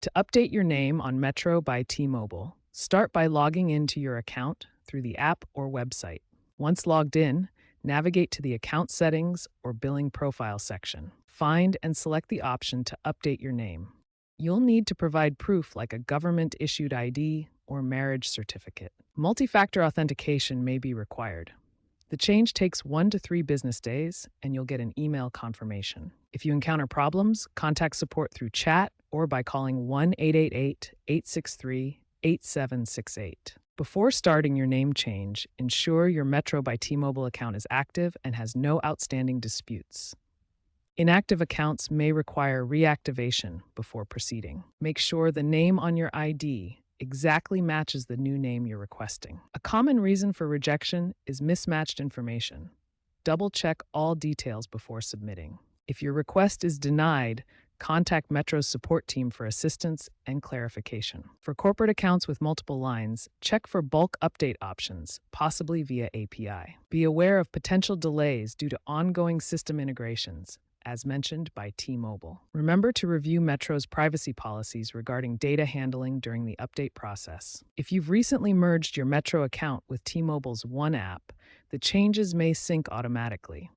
To update your name on Metro by T-Mobile, start by logging into your account through the app or website. Once logged in, navigate to the account settings or billing profile section. Find and select the option to update your name. You'll need to provide proof like a government-issued ID or marriage certificate. Multi-factor authentication may be required. The change takes 1 to 3 business days, and you'll get an email confirmation. If you encounter problems, contact support through chat or by calling 1-888-863-8768. Before starting your name change, ensure your Metro by T-Mobile account is active and has no outstanding disputes. Inactive accounts may require reactivation before proceeding. Make sure the name on your ID exactly matches the new name you're requesting. A common reason for rejection is mismatched information. Double-check all details before submitting. If your request is denied, contact Metro's support team for assistance and clarification. For corporate accounts with multiple lines, check for bulk update options, possibly via API. Be aware of potential delays due to ongoing system integrations, as mentioned by T-Mobile. Remember to review Metro's privacy policies regarding data handling during the update process. If you've recently merged your Metro account with T-Mobile's One app, the changes may sync automatically.